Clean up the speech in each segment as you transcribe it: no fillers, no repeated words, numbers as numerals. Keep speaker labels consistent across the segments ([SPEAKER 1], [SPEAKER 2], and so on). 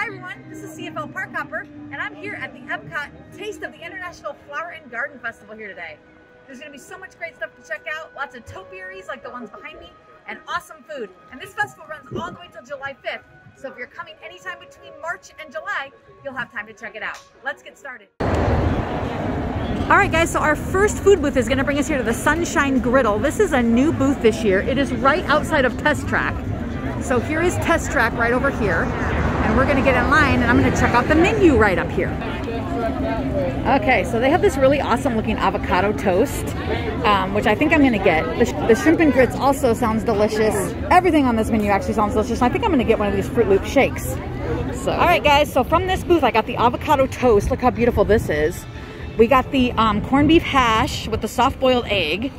[SPEAKER 1] everyone, this is CFL Park Hopper, and I'm here at the Epcot Taste of the International Flower and Garden Festival here today. There's going to be so much great stuff to check out, lots of topiaries like the ones behind me, and awesome food. And this festival runs all the way till July 5th, so if you're coming anytime between March and July, you'll have time to check it out. Let's get started. Alright guys, so our first food booth is going to bring us here to the Sunshine Griddle. This is a new booth this year. It is right outside of Test Track. So here is Test Track right over here. And we're going to get in line and I'm going to check out the menu right up here. Okay, so they have this really awesome looking avocado toast, which I think I'm going to get. The shrimp and grits also sounds delicious. Everything on this menu actually sounds delicious. I think I'm going to get one of these Fruit Loop shakes. So, alright guys, so from this booth I got the avocado toast. Look how beautiful this is. We got the corned beef hash with the soft boiled egg.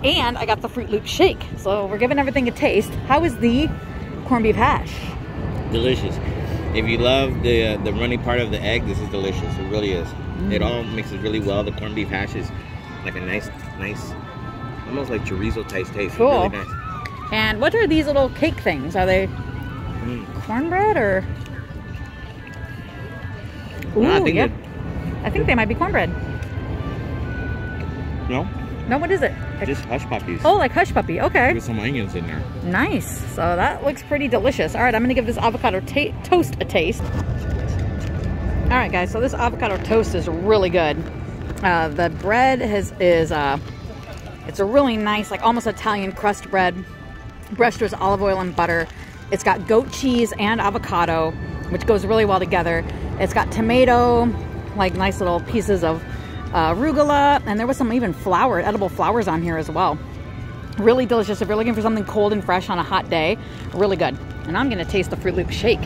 [SPEAKER 1] And I got the Fruit Loop shake. So we're giving everything a taste. How is the corned beef hash?
[SPEAKER 2] Delicious. If you love the runny part of the egg, this is delicious. It really is. It all mixes really well. The corned beef hash is like a nice, almost like chorizo type taste.
[SPEAKER 1] Cool.
[SPEAKER 2] Really nice.
[SPEAKER 1] And what are these little cake things? Are they cornbread or? Ooh,
[SPEAKER 2] No,
[SPEAKER 1] I think they might be cornbread.
[SPEAKER 2] No?
[SPEAKER 1] No, what is it?
[SPEAKER 2] Just hush puppies.
[SPEAKER 1] Oh, like hush puppy. Okay.
[SPEAKER 2] With some onions in there.
[SPEAKER 1] Nice. So that looks pretty delicious. All right, I'm going to give this avocado toast a taste. All right, guys. So this avocado toast is really good. The bread it's a really nice, like almost Italian crust bread, brushed with olive oil and butter. It's got goat cheese and avocado, which goes really well together. It's got tomato, like nice little pieces of arugula, and there was some even edible flowers on here as well. Really delicious. If you're looking for something cold and fresh on a hot day, really good. And I'm going to taste the Fruit Loop shake.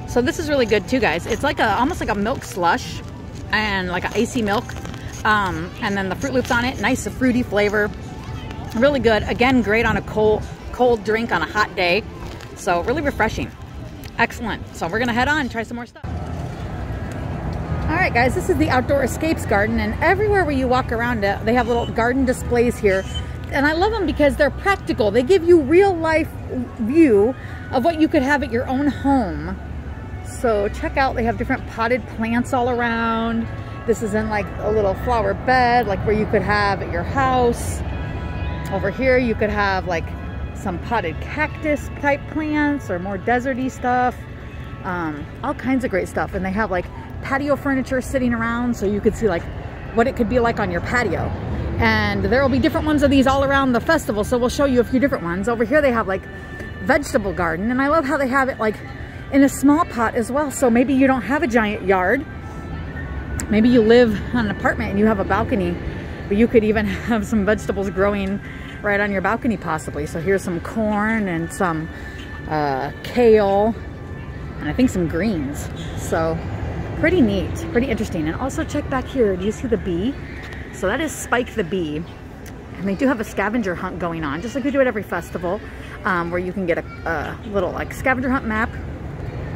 [SPEAKER 1] So this is really good too, guys. It's like almost like a milk slush and like an icy milk. And then the Fruit Loops on it, nice fruity flavor. Really good. Again, great on a cold drink on a hot day. So really refreshing. Excellent. So we're going to head on and try some more stuff. Alright guys, this is the Outdoor Escapes Garden, and everywhere where you walk around it, they have little garden displays here. And I love them because they're practical. They give you real life view of what you could have at your own home. So check out, they have different potted plants all around. This is in like a little flower bed, like where you could have at your house. Over here you could have like some potted cactus type plants or more deserty stuff. All kinds of great stuff. And they have like patio furniture sitting around so you could see like what it could be like on your patio. And there will be different ones of these all around the festival, so we'll show you a few different ones. Over here they have like vegetable garden, and I love how they have it like in a small pot as well. So maybe you don't have a giant yard, maybe you live on an apartment and you have a balcony, but you could even have some vegetables growing right on your balcony possibly. So here's some corn and some kale and I think some greens. So pretty neat, pretty interesting. And also check back here, do you see the bee? So that is Spike the bee. And they do have a scavenger hunt going on, just like we do at every festival, where you can get a little like scavenger hunt map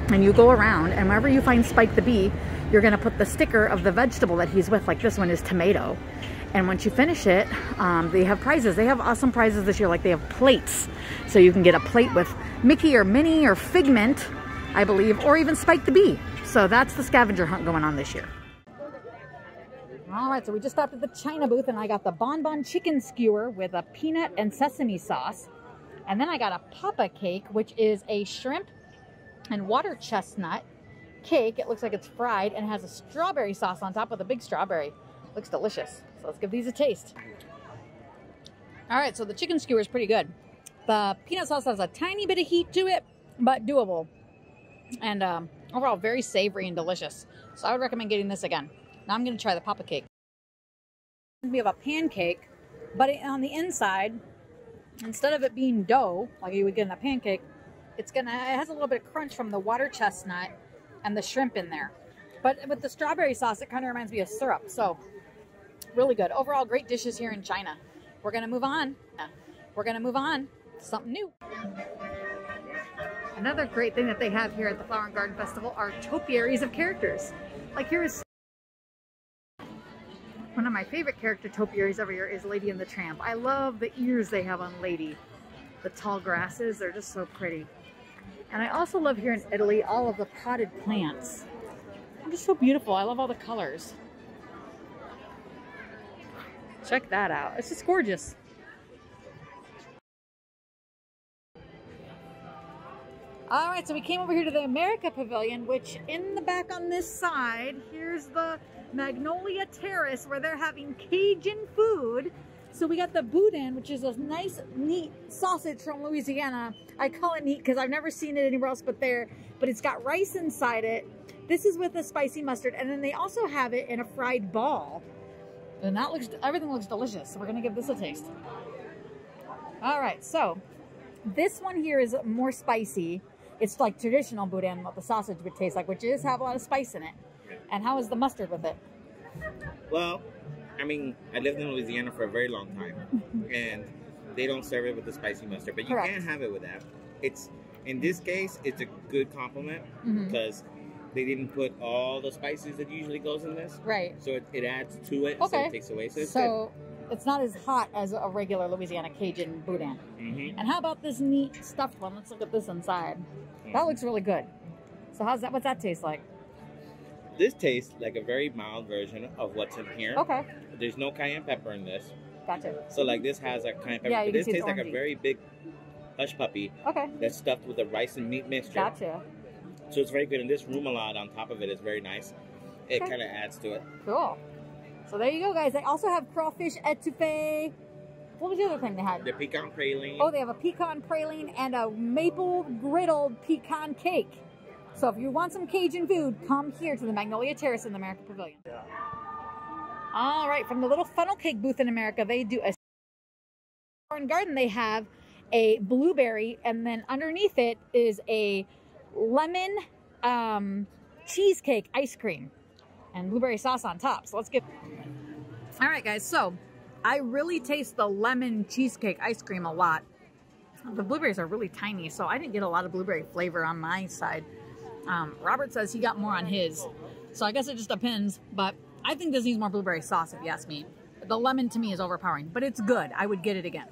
[SPEAKER 1] and you go around, and wherever you find Spike the bee, you're gonna put the sticker of the vegetable that he's with, like this one is tomato. And once you finish it, they have prizes. They have awesome prizes this year, like they have plates. So you can get a plate with Mickey or Minnie or Figment, I believe, or even Spike the bee. So that's the scavenger hunt going on this year. All right, so we just stopped at the China booth and I got the Bonbon chicken skewer with a peanut and sesame sauce. And then I got a Poppa Cake, which is a shrimp and water chestnut cake. It looks like it's fried and has a strawberry sauce on top with a big strawberry. Looks delicious. So let's give these a taste. All right, so the chicken skewer is pretty good. The peanut sauce has a tiny bit of heat to it, but doable. And overall, very savory and delicious. So I would recommend getting this again. Now I'm going to try the Poppa Cake. We have a pancake, but on the inside, instead of it being dough, like you would get in a pancake, it has a little bit of crunch from the water chestnut and the shrimp in there. But with the strawberry sauce, it kind of reminds me of syrup. So really good. Overall, great dishes here in China. We're going to move on. We're going to move on to something new. Another great thing that they have here at the Flower and Garden Festival are Topiaries of Characters. Like here's one of my favorite character topiaries every year is Lady and the Tramp. I love the ears they have on Lady. The tall grasses, they're just so pretty. And I also love here in Italy all of the potted plants. They're just so beautiful. I love all the colors. Check that out. It's just gorgeous. All right, so we came over here to the America Pavilion, which in the back on this side, here's the Magnolia Terrace where they're having Cajun food. So we got the Boudin, which is a nice, neat sausage from Louisiana. I call it neat because I've never seen it anywhere else but there. But it's got rice inside it. This is with a spicy mustard. And then they also have it in a fried ball. And that looks, everything looks delicious. So we're going to give this a taste. All right, so this one here is more spicy. It's like traditional Boudin, what the sausage would taste like, which is have a lot of spice in it. And how is the mustard with it?
[SPEAKER 2] Well, I mean, I lived in Louisiana for a very long time, and they don't serve it with the spicy mustard, but you can have it with that. It's, in this case, it's a good compliment because they didn't put all the spices that usually goes in this.
[SPEAKER 1] Right.
[SPEAKER 2] So it adds to it, so it takes away. So it's good.
[SPEAKER 1] It's not as hot as a regular Louisiana Cajun Boudin. And how about this neat stuffed one? Let's look at this inside. That looks really good. So how's that? What's that taste like?
[SPEAKER 2] This tastes like a very mild version of what's in here.
[SPEAKER 1] Okay.
[SPEAKER 2] There's no cayenne pepper in this.
[SPEAKER 1] Gotcha.
[SPEAKER 2] So like this has a cayenne pepper, but this tastes like a very big hush puppy. Okay. That's stuffed with a rice and meat mixture.
[SPEAKER 1] Gotcha.
[SPEAKER 2] So it's very good, and this remoulade on top of it is very nice. It kind of adds to it.
[SPEAKER 1] Cool. So there you go, guys. They also have Crawfish Etouffee. What was the other thing they had?
[SPEAKER 2] The pecan praline.
[SPEAKER 1] Oh, they have a pecan praline and a maple griddled pecan cake. So if you want some Cajun food, come here to the Magnolia Terrace in the America Pavilion. All right, from the little funnel cake booth in America, they do a garden. They have a blueberry, and then underneath it is a lemon cheesecake ice cream and blueberry sauce on top. So let's get... All right, guys, so I really taste the lemon cheesecake ice cream a lot. The blueberries are really tiny, so I didn't get a lot of blueberry flavor on my side. Robert says he got more on his, so I guess it just depends, but I think this needs more blueberry sauce if you ask me. The lemon to me is overpowering, but it's good. I would get it again.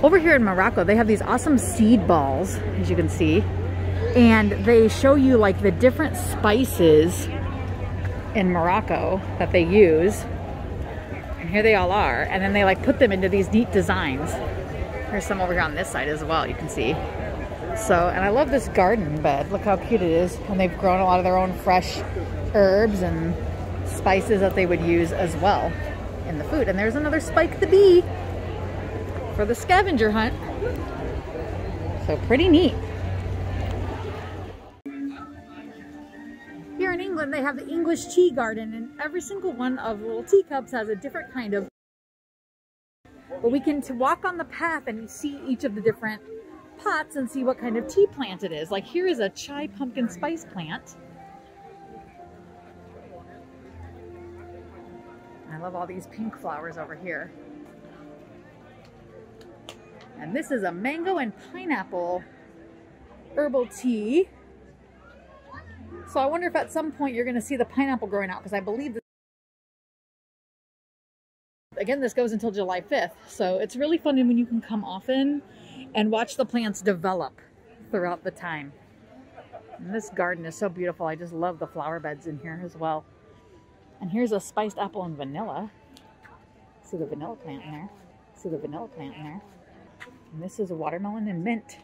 [SPEAKER 1] Over here in Morocco, they have these awesome seed balls, as you can see, and they show you like the different spices in Morocco that they use. And here they all are, and then they like put them into these neat designs. There's some over here on this side as well, you can see. So, and I love this garden bed. Look how cute it is. And they've grown a lot of their own fresh herbs and spices that they would use as well in the food. And there's another Spike the Bee for the scavenger hunt. So pretty neat. Here in England, they have the English tea garden, and every single one of the little teacups has a different kind of... But we can walk on the path and see each of the different pots and see what kind of tea plant it is. Like here is a chai pumpkin spice plant. I love all these pink flowers over here. And this is a mango and pineapple herbal tea. So I wonder if at some point you're going to see the pineapple growing out, because I believe this, again, this goes until July 5th. So it's really fun when you can come often and watch the plants develop throughout the time. And this garden is so beautiful. I just love the flower beds in here as well. And here's a spiced apple and vanilla. See the vanilla plant in there. See the vanilla plant in there. And this is a watermelon and mint.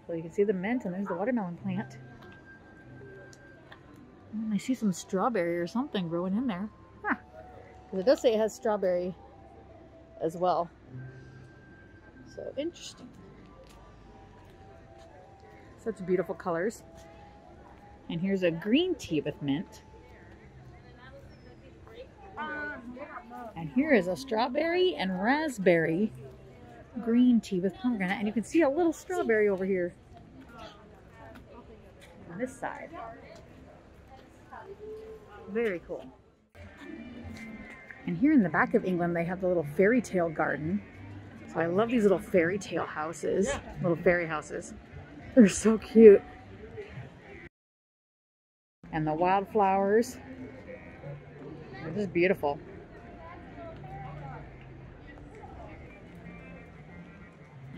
[SPEAKER 1] So you can see the mint, and there's the watermelon plant. And I see some strawberry or something growing in there. Huh. Because it does say it has strawberry as well. So interesting. Such beautiful colors. And here's a green tea with mint. And here is a strawberry and raspberry green tea with pomegranate. And you can see a little strawberry over here on this side. Very cool. And here in the back of England, they have the little fairy tale garden. So I love these little fairy tale houses, little fairy houses. They're so cute. And the wildflowers, they're just beautiful.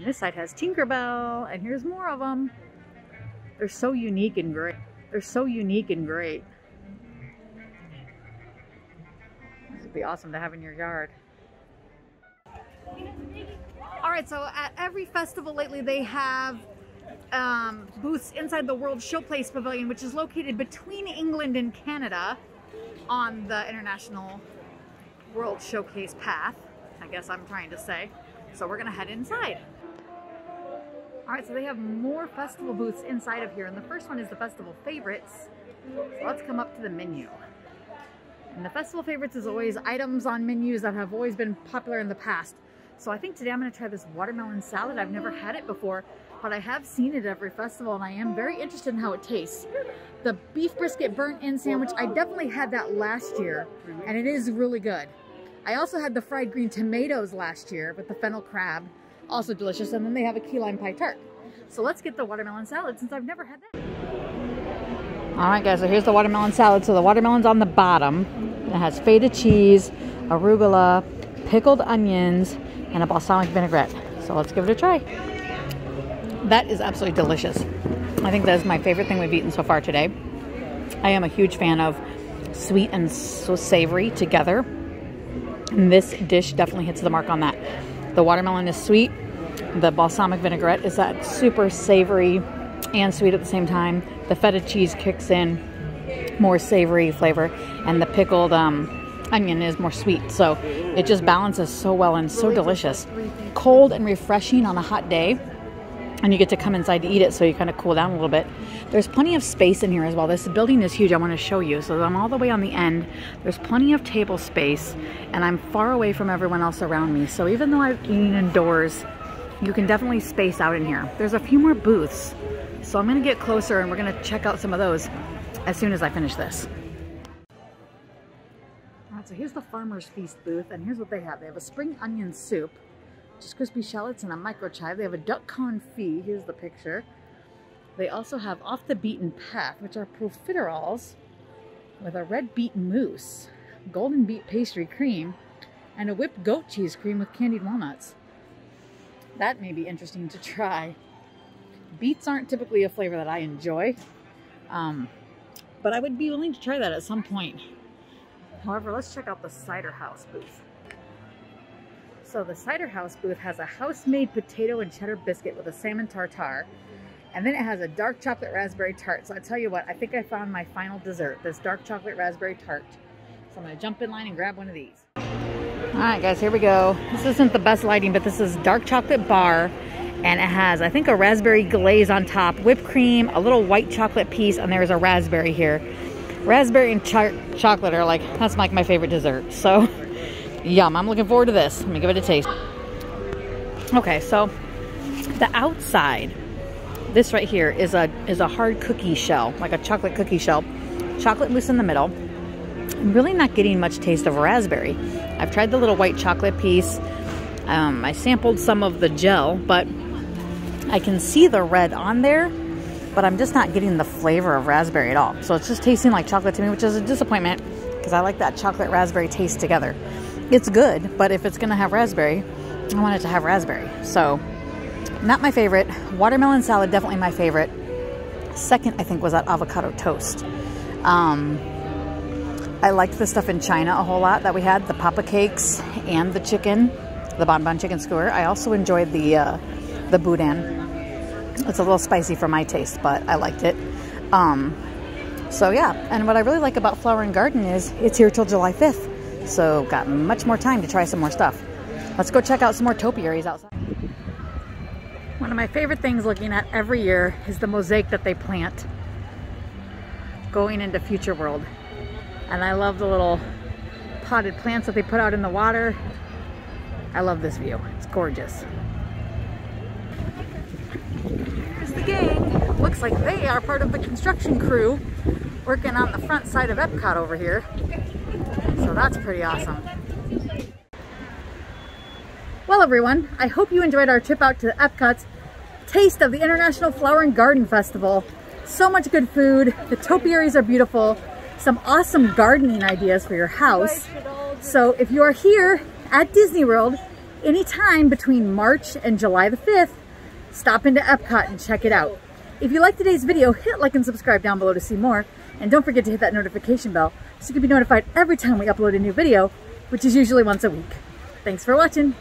[SPEAKER 1] this side has Tinkerbell, and here's more of them. They're so unique and great. They're so unique and great. This would be awesome to have in your yard. All right, so at every festival lately, they have booths inside the World Showplace Pavilion, which is located between England and Canada on the International World Showcase path, I guess I'm trying to say. So we're gonna head inside. All right, so they have more festival booths inside of here, and the first one is the festival favorites. So let's come up to the menu. And the festival favorites is always items on menus that have always been popular in the past. So I think today I'm gonna try this watermelon salad. I've never had it before, but I have seen it at every festival, and I am very interested in how it tastes. The beef brisket burnt end sandwich, I definitely had that last year, and it is really good. I also had the fried green tomatoes last year with the fennel crab, also delicious, and then they have a key lime pie tart. So let's get the watermelon salad since I've never had that. All right, guys, so here's the watermelon salad. So the watermelon's on the bottom. It has feta cheese, arugula, pickled onions, and a balsamic vinaigrette. So let's give it a try. That is absolutely delicious. I think that is my favorite thing we've eaten so far today. I am a huge fan of sweet and so savory together. And this dish definitely hits the mark on that. The watermelon is sweet. The balsamic vinaigrette is that super savory and sweet at the same time. The feta cheese kicks in, more savory flavor. And the pickled onion is more sweet. So it just balances so well and so delicious. Cold and refreshing on a hot day. And you get to come inside to eat it, so you kind of cool down a little bit. There's plenty of space in here as well. This building is huge. I want to show you. So I'm all the way on the end. There's plenty of table space, and I'm far away from everyone else around me. So even though I'm eating indoors, you can definitely space out in here. There's a few more booths. So I'm going to get closer, and we're going to check out some of those as soon as I finish this. All right, so here's the Farmer's Feast booth, and here's what they have. They have a spring onion soup, just crispy shallots and a micro chive. They have a duck confit. Here's the picture. They also have off the beaten path, which are profiteroles with a red beet mousse, golden beet pastry cream, and a whipped goat cheese cream with candied walnuts. That may be interesting to try. Beets aren't typically a flavor that I enjoy, but I would be willing to try that at some point. However, let's check out the Cider House booth. So the Cider House booth has a house-made potato and cheddar biscuit with a salmon tartare, and then it has a dark chocolate raspberry tart. So I tell you what, I think I found my final dessert, this dark chocolate raspberry tart. So I'm gonna jump in line and grab one of these. All right, guys, here we go. This isn't the best lighting, but this is dark chocolate bar, and it has, I think, a raspberry glaze on top, whipped cream, a little white chocolate piece, and there's a raspberry here. Raspberry and chocolate are like, that's like my favorite dessert. So yum, I'm looking forward to this. Let me give it a taste. Okay, so the outside, this right here is a hard cookie shell, like a chocolate cookie shell. Chocolate mousse in the middle. I'm really not getting much taste of raspberry. I've tried the little white chocolate piece. I sampled some of the gel, but I can see the red on there, but I'm just not getting the flavor of raspberry at all. So it's just tasting like chocolate to me, which is a disappointment because I like that chocolate raspberry taste together. It's good, but if it's gonna have raspberry, I want it to have raspberry. So, not my favorite. Watermelon salad, definitely my favorite. Second, I think, was that avocado toast. I liked the stuff in China a whole lot that we had, the Poppa Cakes and the chicken, the Boudin chicken skewer. I also enjoyed the Boudin. It's a little spicy for my taste, but I liked it. So yeah, and what I really like about Flower and Garden is it's here till July 5th. So got much more time to try some more stuff. Let's go check out some more topiaries outside. One of my favorite things looking at every year is the mosaic that they plant going into Future World. And I love the little potted plants that they put out in the water. I love this view. It's gorgeous. Here's the gang. Looks like they are part of the construction crew working on the front side of Epcot over here. So that's pretty awesome. Well, everyone, I hope you enjoyed our trip out to Epcot's Taste of the International Flower and Garden Festival. So much good food. The topiaries are beautiful. Some awesome gardening ideas for your house. So if you are here at Disney World, anytime between March and July the 5th, stop into Epcot and check it out. If you liked today's video, hit like and subscribe down below to see more. And don't forget to hit that notification bell so you can be notified every time we upload a new video, which is usually once a week. Thanks for watching.